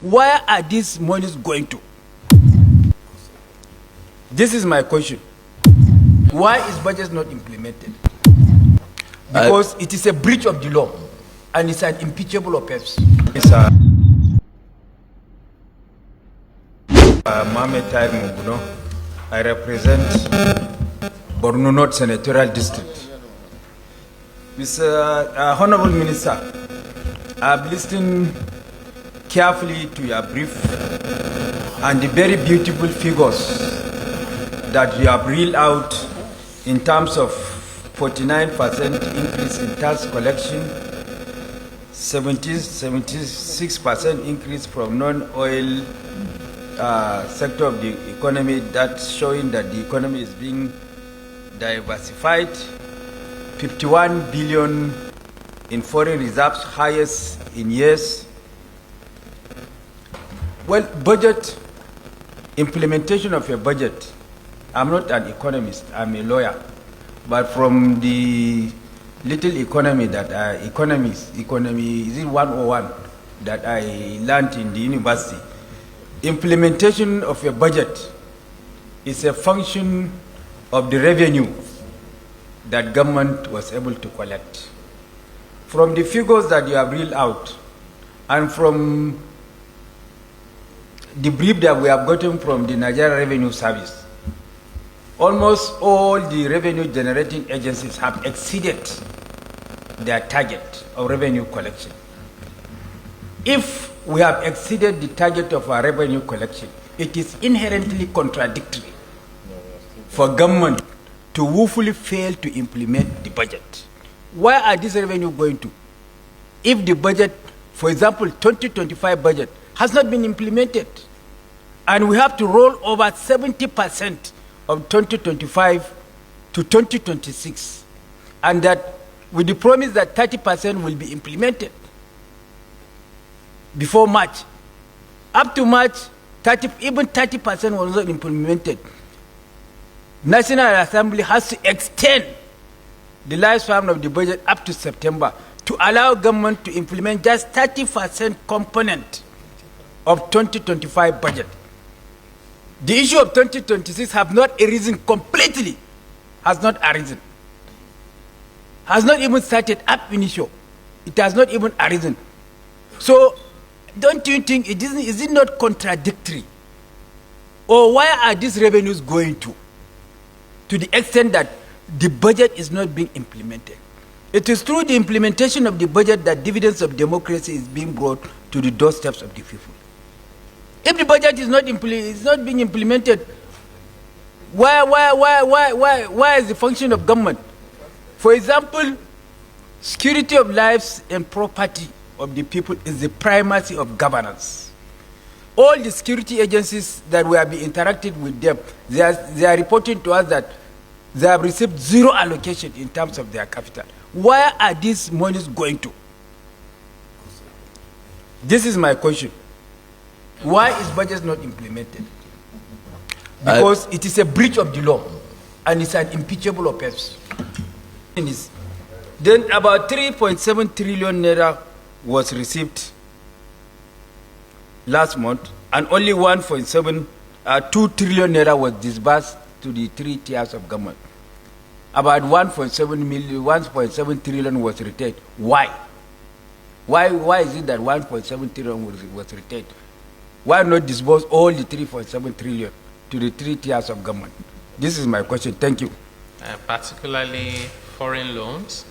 Where are these monies going to? This is my question. Why is budget not implemented? Because it is a breach of the law and it's an impeachable offense. It's Mohamed Muguno. I represent Borno North Senatorial District. Mr. Honorable Minister, I've listened carefully to your brief and the very beautiful figures that you have reeled out in terms of 49% increase in tax collection, 76% increase from non-oil sector of the economy, that's showing that the economy is being diversified, 51 billion in foreign reserves, highest in years. Well, budget, implementation of a budget, I'm not an economist, I'm a lawyer, but from the little economy that economy is it 101 that I learned in the university, implementation of a budget is a function of the revenue that government was able to collect. From the figures that you have reeled out and from the brief that we have gotten from the Nigerian Revenue Service, almost all the revenue generating agencies have exceeded their target of revenue collection. If we have exceeded the target of our revenue collection, it is inherently contradictory for government to woefully fail to implement the budget. Where are these revenue going to? If the budget, for example, 2025 budget has not been implemented, and we have to roll over 70% of 2025 to 2026, and that with the promise that 30% will be implemented before March. Up to March, even 30% was not implemented. National Assembly has to extend the lifespan of the budget up to September to allow government to implement just 30% component of 2025 budget. The issue of 2026 have not arisen completely, has not arisen. Has not even started up initial. It has not even arisen. So, don't you think is it not contradictory? Or why are these revenues going to the extent that the budget is not being implemented? It is through the implementation of the budget that dividends of democracy is being brought to the doorsteps of the people. If the budget is not being implemented, why is the function of government? For example, security of lives and property of the people is the primacy of governance. All the security agencies that we have been interacting with them, they are reporting to us that they have received zero allocation in terms of their capital. Where are these monies going to? This is my question. Why is budget not implemented? Because it is a breach of the law and it's an impeachable offense. Then about 3.7 trillion naira was received last month, and only 2 trillion naira was disbursed to the three tiers of government. About 1.7 trillion was retained. Why? Why is it that 1.7 trillion was retained? Why not disburse all the 3.7 trillion to the three tiers of government? This is my question. Thank you. Particularly foreign loans.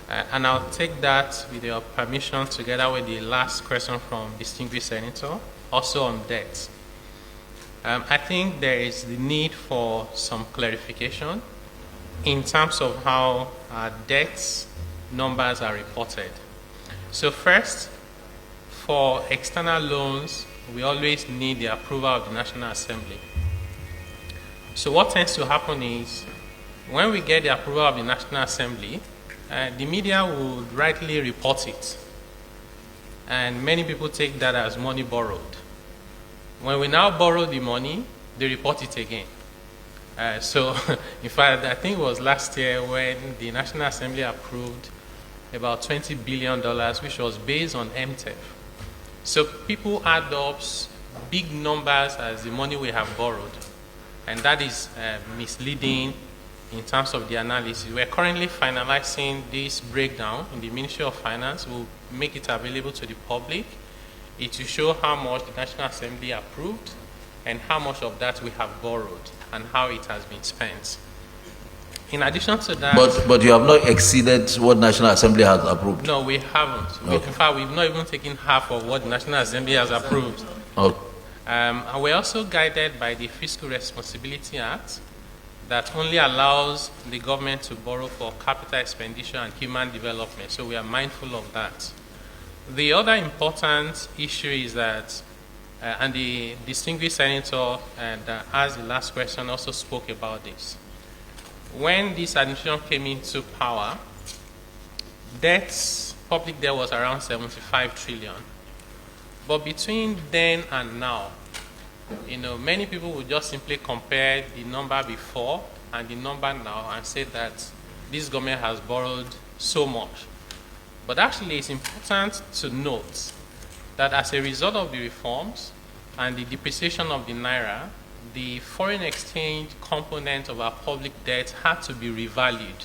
And I'll take that, with your permission, together with the last question from distinguished senator, also on debt. I think there is the need for some clarification in terms of how debt numbers are reported. So first, for external loans, we always need the approval of the National Assembly. So what tends to happen is, when we get the approval of the National Assembly, the media would rightly report it. And many people take that as money borrowed. When we now borrow the money, they report it again. So, in fact, I think it was last year when the National Assembly approved about $20 billion, which was based on MTEF. So people add up big numbers as the money we have borrowed, and that is misleading in terms of the analysis. We're currently finalizing this breakdown in the Ministry of Finance. We'll make it available to the public. It will show how much the National Assembly approved and how much of that we have borrowed and how it has been spent. In addition to that... But you have not exceeded what National Assembly has approved? No, we haven't. Okay. In fact, we've not even taken half of what the National Assembly has approved. Okay. And we're also guided by the Fiscal Responsibility Act that only allows the government to borrow for capital expenditure and human development. So we are mindful of that. The other important issue is that, and the distinguished senator that asked the last question also spoke about this. When this administration came into power, public debt was around 75 trillion. But between then and now, many people would just simply compare the number before and the number now and say that this government has borrowed so much. But actually, it's important to note that as a result of the reforms and the depreciation of the naira, the foreign exchange component of our public debt had to be revalued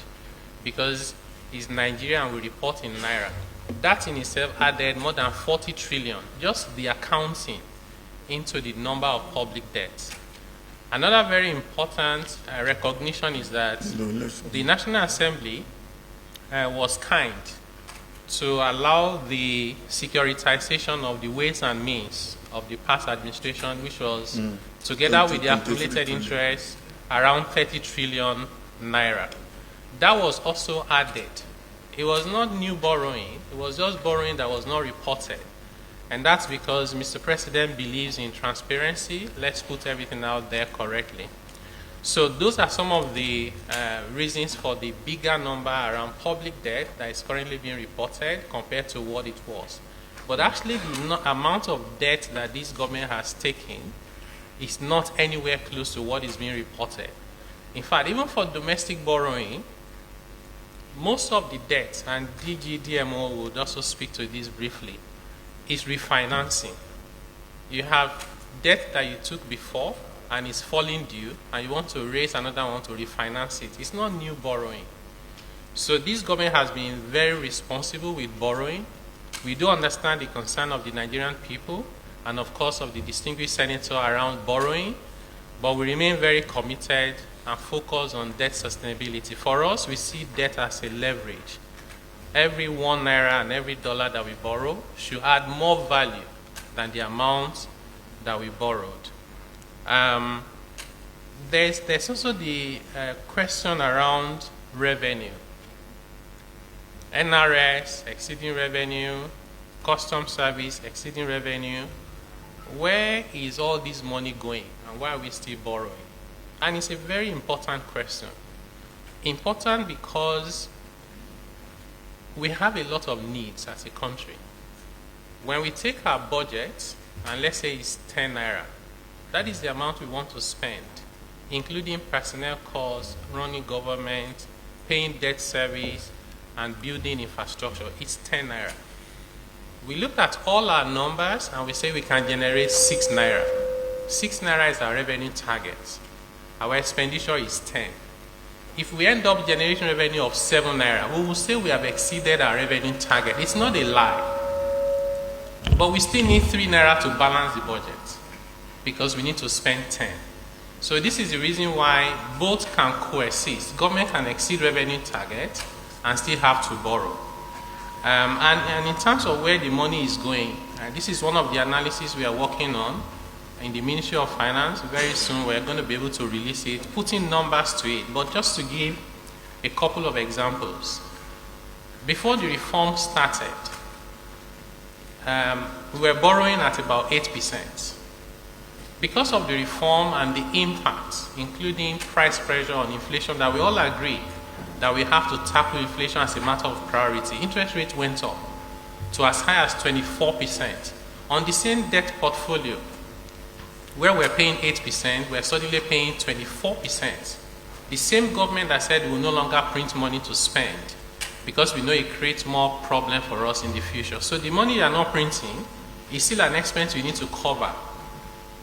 because it's Nigeria and we report in naira. That in itself added more than 40 trillion, just the accounting, into the number of public debt. Another very important recognition is that the National Assembly was kind to allow the securitization of the ways and means of the past administration, which was, together with the accumulated interest, around 30 trillion naira. That was also added. It was not new borrowing, it was just borrowing that was not reported. And that's because Mr. President believes in transparency. Let's put everything out there correctly. So those are some of the reasons for the bigger number around public debt that is currently being reported compared to what it was. But actually the amount of debt that this government has taken is not anywhere close to what is being reported. In fact, even for domestic borrowing, most of the debt, and DGDMO would also speak to this briefly, is refinancing. You have debt that you took before and it's falling due, and you want to raise another one to refinance it. It's not new borrowing. So this government has been very responsible with borrowing. We do understand the concern of the Nigerian people and of course of the distinguished senator around borrowing, but we remain very committed and focused on debt sustainability. For us, we see debt as a leverage. Every 1 naira and every dollar that we borrow should add more value than the amount that we borrowed. There's also the question around revenue. NRS exceeding revenue, custom service exceeding revenue. Where is all this money going and why are we still borrowing? And it's a very important question. Important because we have a lot of needs as a country. When we take our budget, and let's say it's 10 naira, that is the amount we want to spend, including personnel costs, running government, paying debt service, and building infrastructure. It's 10 naira. We looked at all our numbers and we say we can generate 6 naira. 6 naira is our revenue target. Our expenditure is 10. If we end up generating revenue of 7 naira, we will say we have exceeded our revenue target. It's not a lie. But we still need 3 naira to balance the budget because we need to spend 10. So this is the reason why both can coexist. Government can exceed revenue target and still have to borrow. And in terms of where the money is going, this is one of the analyses we are working on in the Ministry of Finance. Very soon we're going to be able to release it, putting numbers to it. But just to give a couple of examples. Before the reform started, we were borrowing at about 8%. Because of the reform and the impact, including price pressure on inflation, that we all agree that we have to tackle inflation as a matter of priority, interest rate went up to as high as 24%. On the same debt portfolio, where we're paying 8%, we're suddenly paying 24%. The same government that said we will no longer print money to spend because we know it creates more problem for us in the future. So the money you're not printing It's still an expense we need to cover.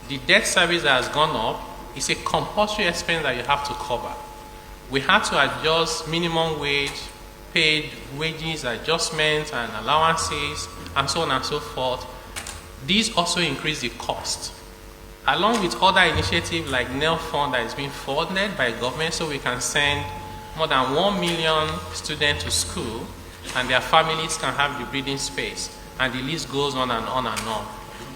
The debt service that has gone up is a compulsory expense that you have to cover. We had to adjust minimum wage, paid wages, adjustments and allowances, and so on and so forth. These also increase the cost. Along with other initiatives like NEL Fund that is being funded by government, so we can send more than 1 million students to school and their families can have the breathing space. And the list goes on and on and on.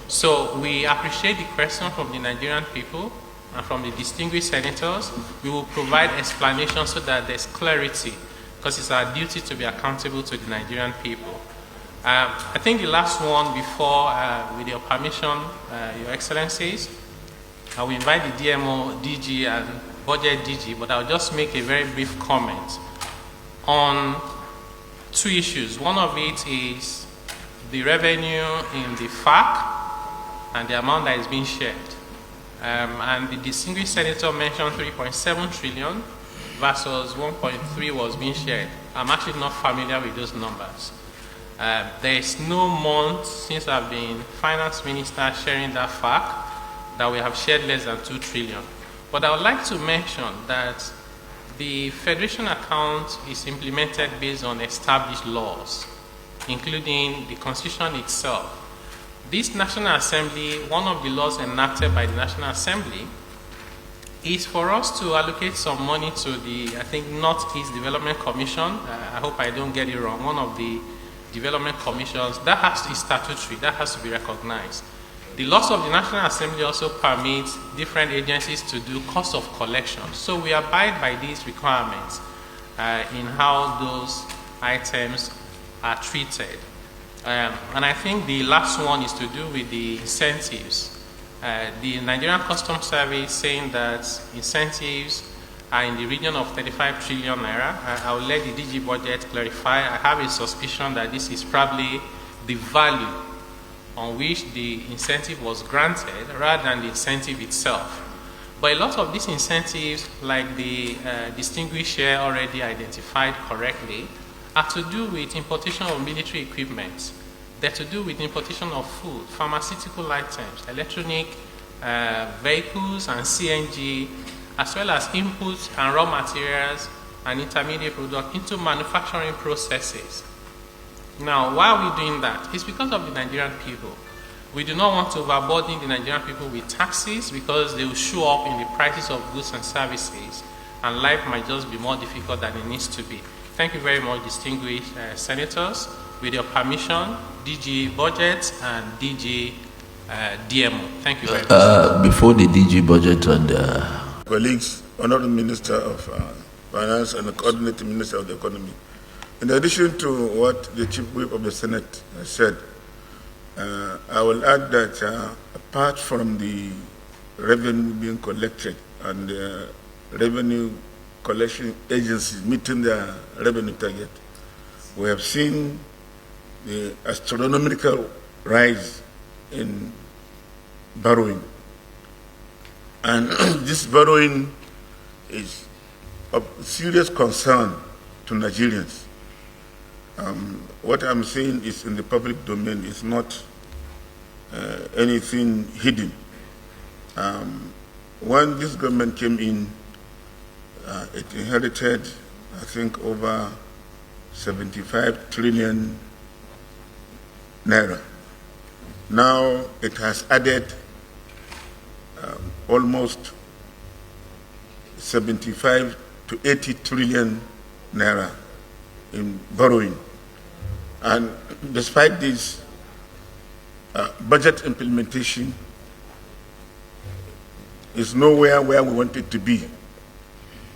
So we appreciate the question from the Nigerian people and from the distinguished senators. We will provide explanation so that there's clarity, because it's our duty to be accountable to the Nigerian people. I think the last one before, with your permission, Your Excellencies, I will invite the DMO, DG, and Budget DG, but I'll just make a very brief comment on two issues. One of it is the revenue in the FAC and the amount that is being shared. And the distinguished senator mentioned 3.7 trillion versus 1.3 was being shared. I'm actually not familiar with those numbers. There is no month since I've been finance minister sharing that fact that we have shared less than 2 trillion. But I would like to mention that the federation account is implemented based on established laws, including the Constitution itself. This National Assembly, one of the laws enacted by the National Assembly, is for us to allocate some money to the, I think, Northeast Development Commission. I hope I don't get it wrong. One of the development commissions, that has to be statutory, that has to be recognized. The laws of the National Assembly also permit different agencies to do cost of collection. So we abide by these requirements in how those items are treated. And I think the last one is to do with the incentives. The Nigerian Customs Service saying that incentives are in the region of 35 trillion naira. I will let the DG budget clarify. I have a suspicion that this is probably the value on which the incentive was granted rather than the incentive itself. But a lot of these incentives, like the distinguished chair already identified correctly, are to do with importation of military equipment. They're to do with importation of food, pharmaceutical items, electronic vehicles and CNG, as well as inputs and raw materials and intermediate products into manufacturing processes. Now, why are we doing that? It's because of the Nigerian people. We do not want to overburden the Nigerian people with taxes because they will show up in the prices of goods and services, and life might just be more difficult than it needs to be. Thank you very much, distinguished senators. With your permission, DG Budget and DG DMO. Thank you very much. Before the DG Budget and... Colleagues, Honorable Minister of Finance and the Coordinating Minister of the Economy. In addition to what the Chief Whip of the Senate said, I will add that apart from the revenue being collected and the revenue collection agencies meeting their revenue target, we have seen the astronomical rise in borrowing. And this borrowing is of serious concern to Nigerians. What I'm saying is in the public domain, is not anything hidden. When this government came in, it inherited, I think, over 75 trillion naira. Now it has added almost 75 to 80 trillion naira in borrowing. And despite this, budget implementation is nowhere where we want it to be,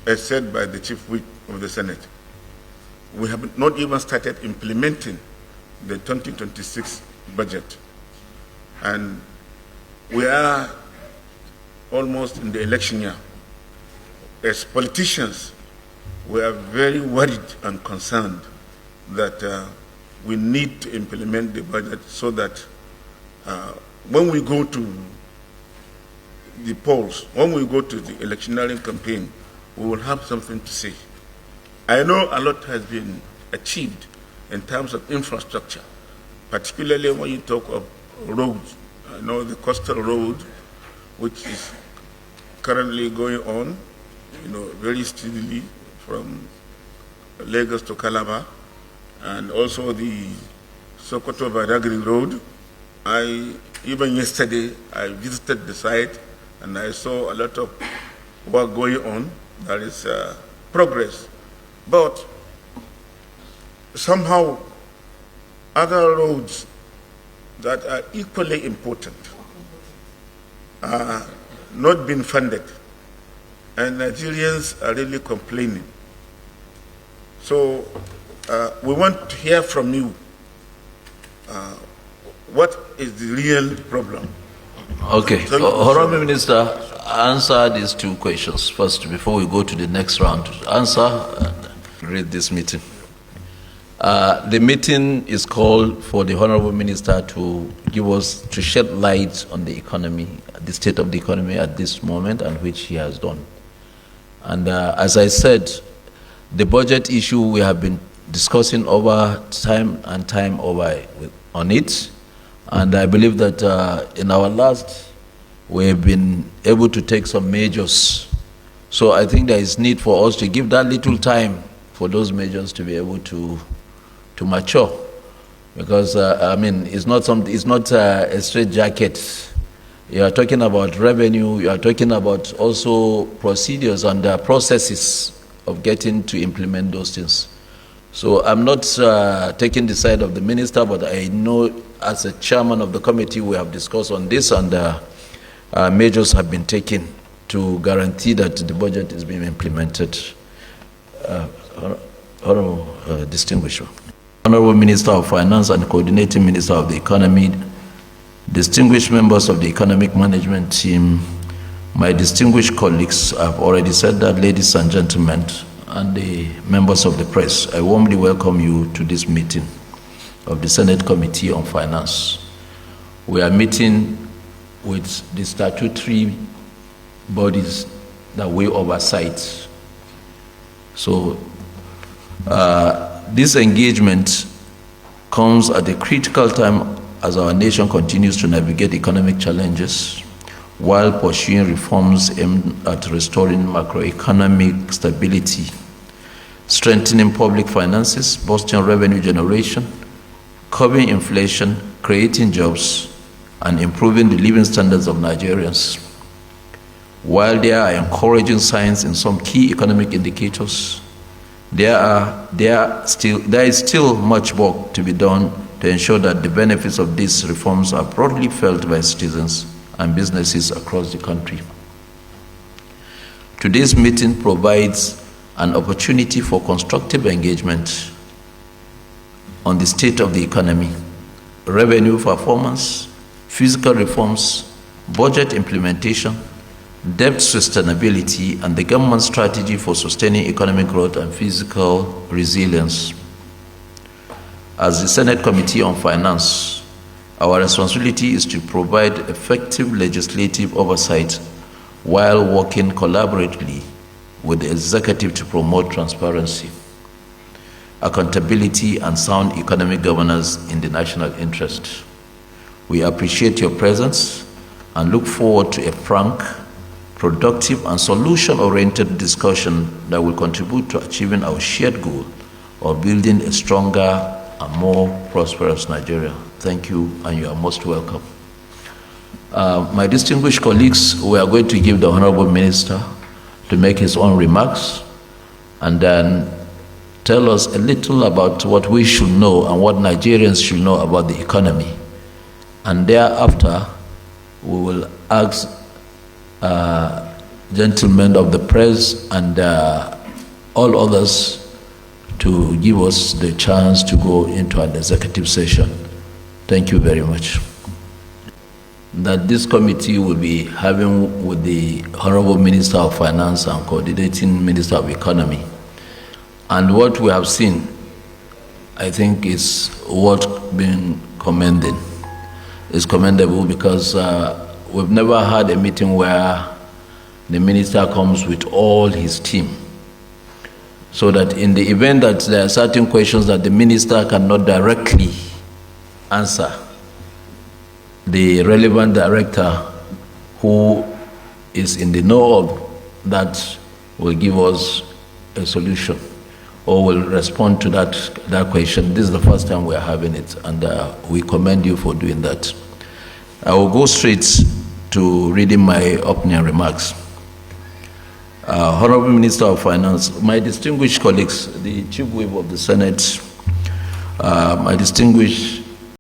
as said by the Chief Whip of the Senate. We have not even started implementing the 2026 budget. And we are almost in the election year. As politicians, we are very worried and concerned that we need to implement the budget so that when we go to the polls, when we go to the electioneering campaign, we will have something to say. I know a lot has been achieved in terms of infrastructure, particularly when you talk of roads. I know the coastal road, which is currently going on, very steadily from Lagos to Calabar, and also the Sokoto-Badagry road. Even yesterday, I visited the site and I saw a lot of work going on. There is progress. But somehow, other roads that are equally important are not being funded, and Nigerians are really complaining. So we want to hear from you. What is the real problem? Okay. Honorable Minister, answer these two questions first before we go to the next round. Answer and read this meeting. The meeting is called for the Honorable Minister to to shed light on the economy, the state of the economy at this moment, and which he has done. And as I said, the budget issue we have been discussing over time and time over on it. And I believe that in our last, we've been able to take some measures. So I think there is need for us to give that little time for those measures to be able to mature. Because, it's not a straight jacket. You are talking about revenue, you are talking about also procedures and processes of getting to implement those things. So I'm not taking the side of the minister, but I know as a chairman of the committee, we have discussed on this, and measures have been taken to guarantee that the budget is being implemented. Honorable Distinguished Honorable Minister of Finance and Coordinating Minister of the Economy, distinguished members of the Economic Management Team, my distinguished colleagues, I've already said that, ladies and gentlemen, and the members of the press, I warmly welcome you to this meeting of the Senate Committee on Finance. We are meeting with the statutory bodies that we oversight. So this engagement comes at a critical time as our nation continues to navigate economic challenges while pursuing reforms aimed at restoring macroeconomic stability, strengthening public finances, boosting revenue generation, curbing inflation, creating jobs, and improving the living standards of Nigerians. While there are encouraging signs in some key economic indicators, there is still much work to be done to ensure that the benefits of these reforms are broadly felt by citizens and businesses across the country. Today's meeting provides an opportunity for constructive engagement on the state of the economy, revenue performance, fiscal reforms, budget implementation, debt sustainability, and the government's strategy for sustaining economic growth and fiscal resilience. As the Senate Committee on Finance, our responsibility is to provide effective legislative oversight while working collaboratively with the executive to promote transparency, accountability, and sound economic governance in the national interest. We appreciate your presence and look forward to a frank, productive, and solution-oriented discussion that will contribute to achieving our shared goal of building a stronger and more prosperous Nigeria. Thank you, and you are most welcome. My distinguished colleagues, we are going to give the Honorable Minister to make his own remarks and then tell us a little about what we should know and what Nigerians should know about the economy. And thereafter, we will ask gentlemen of the press and all others to give us the chance to go into an executive session. Thank you very much. That this committee will be having with the Honorable Minister of Finance and Coordinating Minister of Economy. And what we have seen, I think, is worth being commended. It's commendable because we've never had a meeting where the minister comes with all his team, so that in the event that there are certain questions that the minister cannot directly answer, the relevant director who is in the know of that will give us a solution or will respond to that question. This is the first time we are having it, and we commend you for doing that. I will go straight to reading my opening remarks. Honorable Minister of Finance, my distinguished colleagues, the Chief Whip of the Senate, my distinguished